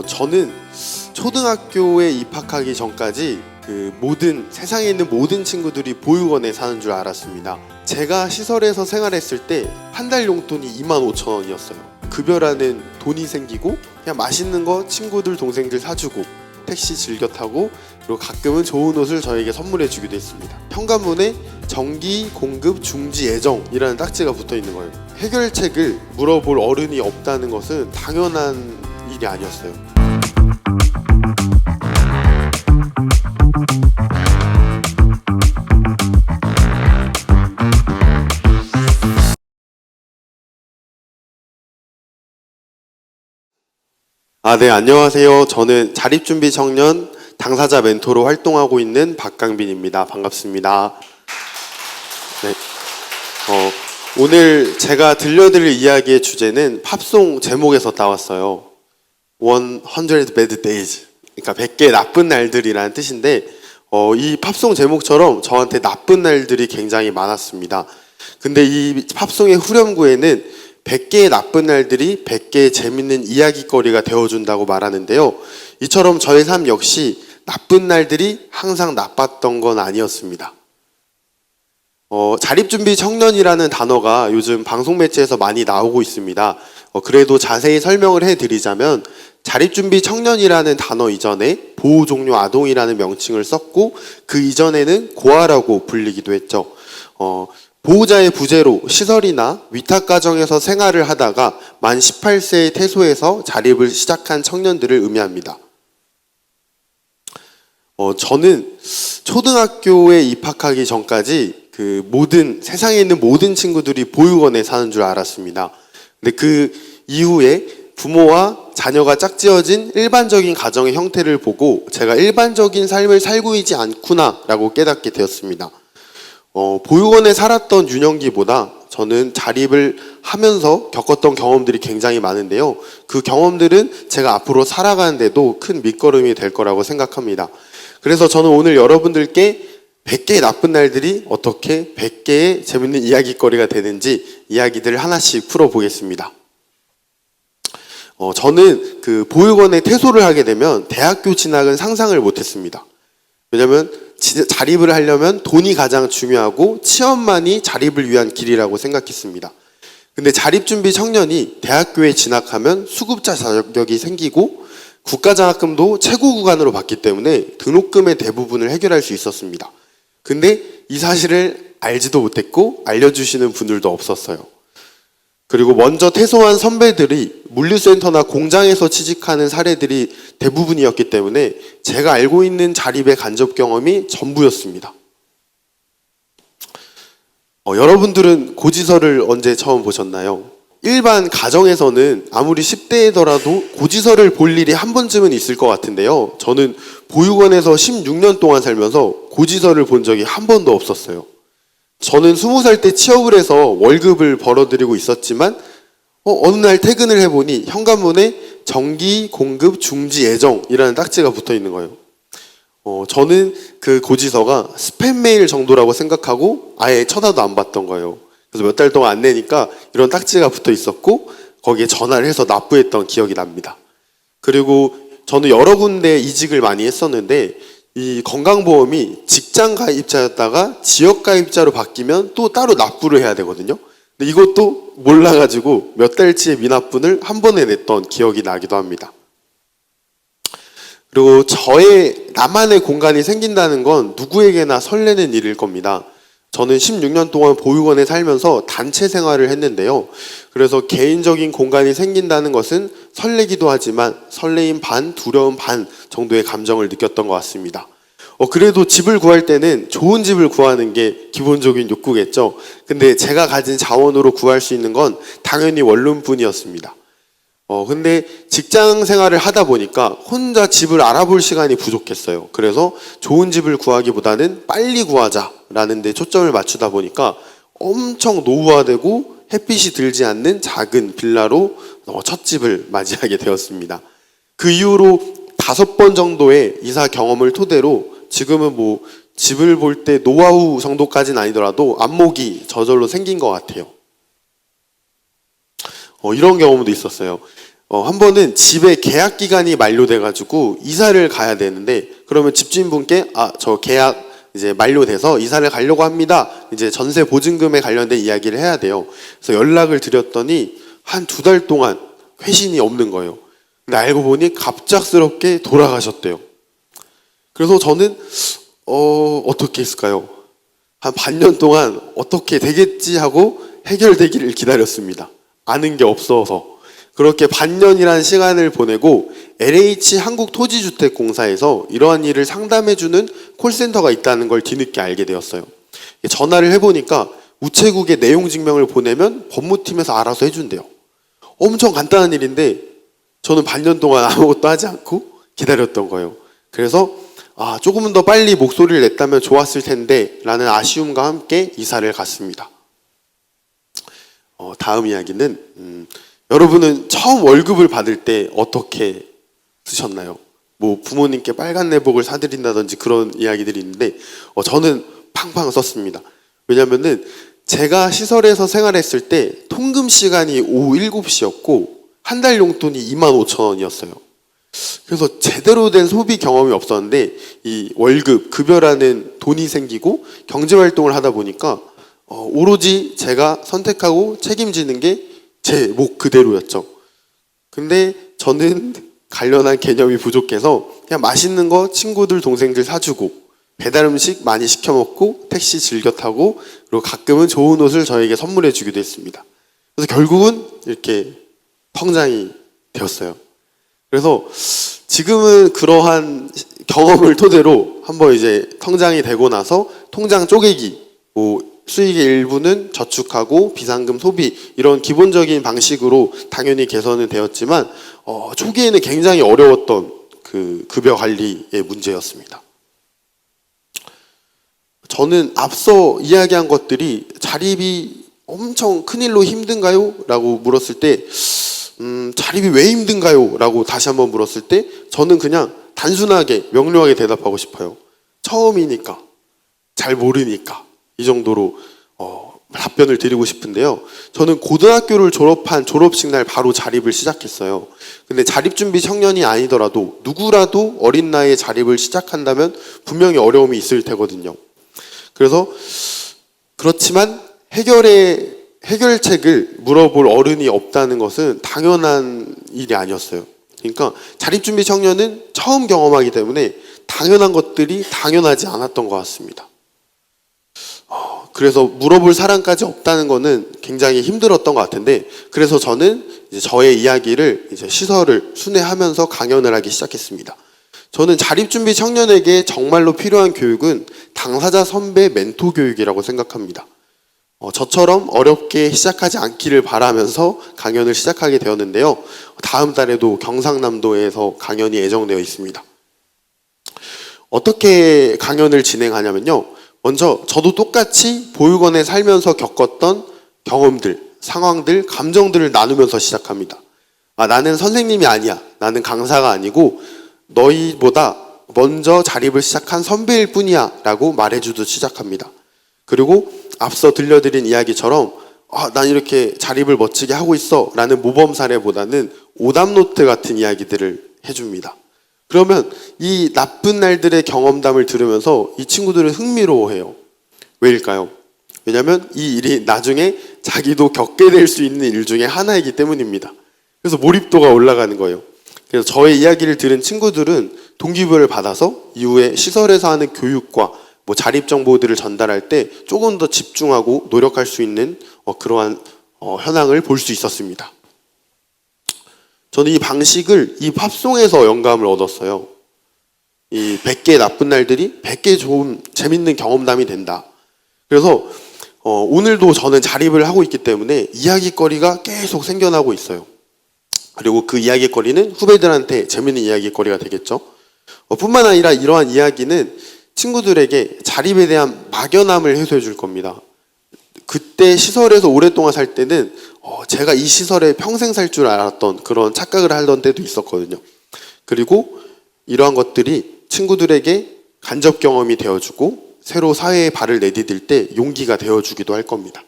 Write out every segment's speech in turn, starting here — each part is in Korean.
저는 초등학교에 입학하기 전까지 세상에 있는 모든 친구들이 보육원에 사는 줄 알았습니다. 제가 시설에서 생활했을 때 한 달 용돈이 25,000원이었어요. 급여라는 돈이 생기고 그냥 맛있는 거 친구들 동생들 사주고 택시 즐겨 타고 그리고 가끔은 좋은 옷을 저에게 선물해 주기도 했습니다. 현관문에 정기, 공급, 중지, 예정이라는 딱지가 붙어 있는 거예요. 해결책을 물어볼 어른이 없다는 것은 당연한 일이 아니었어요. 네, 안녕하세요. 저는 자립준비 청년 당사자 멘토로 활동하고 있는 박강빈입니다. 반갑습니다. 네. 오늘 제가 들려드릴 이야기의 주제는 팝송 제목에서 따왔어요. 100 bad days. 그러니까 100개의 나쁜 날들이라는 뜻인데, 이 팝송 제목처럼 저한테 나쁜 날들이 굉장히 많았습니다. 근데 이 팝송의 후렴구에는 100개의 나쁜 날들이 100개의 재밌는 이야기거리가 되어준다고 말하는데요. 이처럼 저의 삶 역시 나쁜 날들이 항상 나빴던 건 아니었습니다. 자립준비 청년이라는 단어가 요즘 방송 매체에서 많이 나오고 있습니다. 그래도 자세히 설명을 해드리자면 자립준비 청년이라는 단어 이전에 보호종료 아동이라는 명칭을 썼고 그 이전에는 고아라고 불리기도 했죠. 보호자의 부재로 시설이나 위탁가정에서 생활을 하다가 만 18세에 퇴소해서 자립을 시작한 청년들을 의미합니다. 저는 초등학교에 입학하기 전까지 세상에 있는 모든 친구들이 보육원에 사는 줄 알았습니다. 근데 그 이후에 부모와 자녀가 짝지어진 일반적인 가정의 형태를 보고 제가 일반적인 삶을 살고 있지 않구나라고 깨닫게 되었습니다. 보육원에 살았던 유년기보다 저는 자립을 하면서 겪었던 경험들이 굉장히 많은데요. 그 경험들은 제가 앞으로 살아가는데도 큰 밑거름이 될 거라고 생각합니다. 그래서 저는 오늘 여러분들께 100개의 나쁜 날들이 어떻게 100개의 재밌는 이야기거리가 되는지 이야기들을 하나씩 풀어보겠습니다. 저는 보육원에 퇴소를 하게 되면 대학교 진학은 상상을 못했습니다. 왜냐면 자립을 하려면 돈이 가장 중요하고 취업만이 자립을 위한 길이라고 생각했습니다. 근데 자립준비 청년이 대학교에 진학하면 수급자 자격이 생기고 국가장학금도 최고 구간으로 받기 때문에 등록금의 대부분을 해결할 수 있었습니다. 근데 이 사실을 알지도 못했고 알려주시는 분들도 없었어요. 그리고 먼저 퇴소한 선배들이 물류센터나 공장에서 취직하는 사례들이 대부분이었기 때문에 제가 알고 있는 자립의 간접 경험이 전부였습니다. 여러분들은 고지서를 언제 처음 보셨나요? 일반 가정에서는 아무리 10대더라도 고지서를 볼 일이 한 번쯤은 있을 것 같은데요. 저는 보육원에서 16년 동안 살면서 고지서를 본 적이 한 번도 없었어요. 저는 20살 때 취업을 해서 월급을 벌어들이고 있었지만 어느 날 퇴근을 해보니 현관문에 정기, 공급, 중지, 예정이라는 딱지가 붙어 있는 거예요. 저는 그 고지서가 스팸 메일 정도라고 생각하고 아예 쳐다도 안 봤던 거예요. 그래서 몇 달 동안 안 내니까 이런 딱지가 붙어 있었고 거기에 전화를 해서 납부했던 기억이 납니다. 그리고 저는 여러 군데 이직을 많이 했었는데 이 건강보험이 직장 가입자였다가 지역 가입자로 바뀌면 또 따로 납부를 해야 되거든요. 근데 이것도 몰라가지고 몇 달치의 미납분을 한 번에 냈던 기억이 나기도 합니다. 그리고 나만의 공간이 생긴다는 건 누구에게나 설레는 일일 겁니다. 저는 16년 동안 보육원에 살면서 단체 생활을 했는데요. 그래서 개인적인 공간이 생긴다는 것은 설레기도 하지만 설레임 반, 두려움 반 정도의 감정을 느꼈던 것 같습니다. 그래도 집을 구할 때는 좋은 집을 구하는 게 기본적인 욕구겠죠. 근데 제가 가진 자원으로 구할 수 있는 건 당연히 원룸뿐이었습니다. 근데 직장 생활을 하다 보니까 혼자 집을 알아볼 시간이 부족했어요. 그래서 좋은 집을 구하기보다는 빨리 구하자라는 데 초점을 맞추다 보니까 엄청 노후화되고 햇빛이 들지 않는 작은 빌라로 첫 집을 맞이하게 되었습니다. 그 이후로 5번 정도의 이사 경험을 토대로 지금은 집을 볼 때 노하우 정도까지는 아니더라도 안목이 저절로 생긴 것 같아요. 이런 경험도 있었어요. 한 번은 집에 계약 기간이 만료돼가지고 이사를 가야 되는데, 그러면 집주인분께 저 계약 이제 만료돼서 이사를 가려고 합니다. 이제 전세 보증금에 관련된 이야기를 해야 돼요. 그래서 연락을 드렸더니 한 2달 동안 회신이 없는 거예요. 근데 알고 보니 갑작스럽게 돌아가셨대요. 그래서 저는 어떻게 했을까요? 한 반년 동안 어떻게 되겠지 하고 해결되기를 기다렸습니다. 아는 게 없어서. 그렇게 반년이라는 시간을 보내고 LH 한국토지주택공사에서 이러한 일을 상담해주는 콜센터가 있다는 걸 뒤늦게 알게 되었어요. 전화를 해보니까 우체국에 내용 증명을 보내면 법무팀에서 알아서 해준대요. 엄청 간단한 일인데 저는 반년 동안 아무것도 하지 않고 기다렸던 거예요. 그래서 조금은 더 빨리 목소리를 냈다면 좋았을 텐데 라는 아쉬움과 함께 이사를 갔습니다. 다음 이야기는 여러분은 처음 월급을 받을 때 어떻게 쓰셨나요? 뭐 부모님께 빨간 내복을 사드린다든지 그런 이야기들이 있는데 저는 팡팡 썼습니다. 왜냐면은 제가 시설에서 생활했을 때 통금 시간이 오후 7시였고 한 달 용돈이 25,000원이었어요. 그래서 제대로 된 소비 경험이 없었는데 이 월급, 급여라는 돈이 생기고 경제활동을 하다 보니까 오로지 제가 선택하고 책임지는 게 제 목 그대로였죠. 근데 저는 관련한 개념이 부족해서 그냥 맛있는 거 친구들, 동생들 사주고 배달 음식 많이 시켜 먹고 택시 즐겨 타고 그리고 가끔은 좋은 옷을 저에게 선물해 주기도 했습니다. 그래서 결국은 이렇게 통장이 되었어요. 그래서 지금은 그러한 경험을 토대로 한번 이제 통장이 되고 나서 통장 쪼개기, 수익의 일부는 저축하고 비상금 소비 이런 기본적인 방식으로 당연히 개선은 되었지만 초기에는 굉장히 어려웠던 그 급여 관리의 문제였습니다. 저는 앞서 이야기한 것들이 자립이 엄청 큰일로 힘든가요? 라고 물었을 때 자립이 왜 힘든가요? 라고 다시 한번 물었을 때 저는 그냥 단순하게 명료하게 대답하고 싶어요. 처음이니까, 잘 모르니까 이 정도로 답변을 드리고 싶은데요. 저는 고등학교를 졸업한 졸업식 날 바로 자립을 시작했어요. 근데 자립준비 청년이 아니더라도 누구라도 어린 나이에 자립을 시작한다면 분명히 어려움이 있을 테거든요. 그래서 그렇지만 해결책을 물어볼 어른이 없다는 것은 당연한 일이 아니었어요. 그러니까 자립준비 청년은 처음 경험하기 때문에 당연한 것들이 당연하지 않았던 것 같습니다. 그래서 물어볼 사람까지 없다는 거는 굉장히 힘들었던 것 같은데, 그래서 저는 이제 저의 이야기를 이제 시설을 순회하면서 강연을 하기 시작했습니다. 저는 자립준비 청년에게 정말로 필요한 교육은 당사자 선배 멘토 교육이라고 생각합니다. 저처럼 어렵게 시작하지 않기를 바라면서 강연을 시작하게 되었는데요. 다음 달에도 경상남도에서 강연이 예정되어 있습니다. 어떻게 강연을 진행하냐면요. 먼저 저도 똑같이 보육원에 살면서 겪었던 경험들, 상황들, 감정들을 나누면서 시작합니다. 나는 선생님이 아니야. 나는 강사가 아니고 너희보다 먼저 자립을 시작한 선배일 뿐이야 라고 말해주듯 시작합니다. 그리고 앞서 들려드린 이야기처럼 난 이렇게 자립을 멋지게 하고 있어 라는 모범 사례보다는 오답노트 같은 이야기들을 해줍니다. 그러면 이 나쁜 날들의 경험담을 들으면서 이 친구들은 흥미로워해요. 왜일까요? 왜냐하면 이 일이 나중에 자기도 겪게 될 수 있는 일 중에 하나이기 때문입니다. 그래서 몰입도가 올라가는 거예요. 그래서 저의 이야기를 들은 친구들은 동기부여를 받아서 이후에 시설에서 하는 교육과 자립 정보들을 전달할 때 조금 더 집중하고 노력할 수 있는 그러한 현황을 볼 수 있었습니다. 저는 이 방식을 이 팝송에서 영감을 얻었어요. 이 100개의 나쁜 날들이 100개 좋은 재밌는 경험담이 된다. 그래서 오늘도 저는 자립을 하고 있기 때문에 이야기거리가 계속 생겨나고 있어요. 그리고 그 이야기거리는 후배들한테 재밌는 이야기거리가 되겠죠. 뿐만 아니라 이러한 이야기는 친구들에게 자립에 대한 막연함을 해소해 줄 겁니다. 그때 시설에서 오랫동안 살 때는 제가 이 시설에 평생 살 줄 알았던 그런 착각을 하던 때도 있었거든요. 그리고 이러한 것들이 친구들에게 간접 경험이 되어주고 새로 사회에 발을 내디딜 때 용기가 되어주기도 할 겁니다.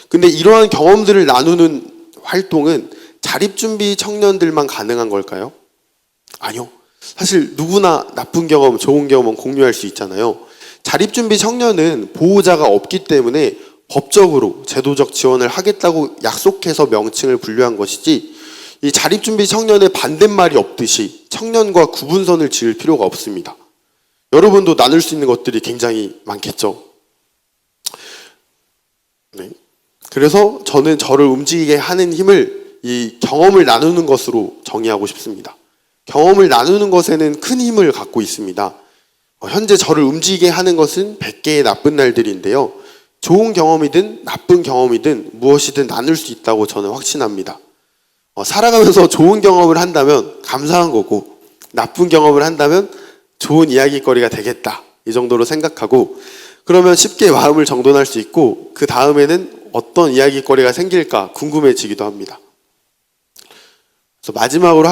근데 이러한 경험들을 나누는 활동은 자립준비 청년들만 가능한 걸까요? 아니요. 사실 누구나 나쁜 경험, 좋은 경험은 공유할 수 있잖아요. 자립준비 청년은 보호자가 없기 때문에 법적으로 제도적 지원을 하겠다고 약속해서 명칭을 분류한 것이지, 이 자립준비 청년의 반대말이 없듯이 청년과 구분선을 지을 필요가 없습니다. 여러분도 나눌 수 있는 것들이 굉장히 많겠죠. 네. 그래서 저는 저를 움직이게 하는 힘을 이 경험을 나누는 것으로 정의하고 싶습니다. 경험을 나누는 것에는 큰 힘을 갖고 있습니다. 현재 저를 움직이게 하는 것은 100개의 나쁜 날들인데요. 좋은 경험이든 나쁜 경험이든 무엇이든 나눌 수 있다고 저는 확신합니다. 살아가면서 좋은 경험을 한다면 감사한 거고, 나쁜 경험을 한다면 좋은 이야기거리가 되겠다, 이 정도로 생각하고, 그러면 쉽게 마음을 정돈할 수 있고 그 다음에는 어떤 이야기거리가 생길까 궁금해지기도 합니다. 그래서 마지막으로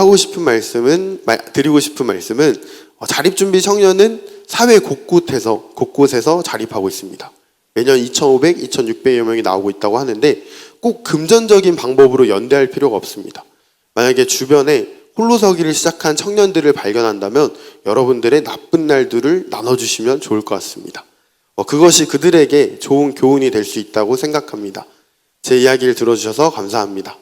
드리고 싶은 말씀은 자립준비 청년은 사회 곳곳에서 자립하고 있습니다. 매년 2,500, 2,600여 명이 나오고 있다고 하는데 꼭 금전적인 방법으로 연대할 필요가 없습니다. 만약에 주변에 홀로서기를 시작한 청년들을 발견한다면 여러분들의 나쁜 날들을 나눠주시면 좋을 것 같습니다. 그것이 그들에게 좋은 교훈이 될 수 있다고 생각합니다. 제 이야기를 들어주셔서 감사합니다.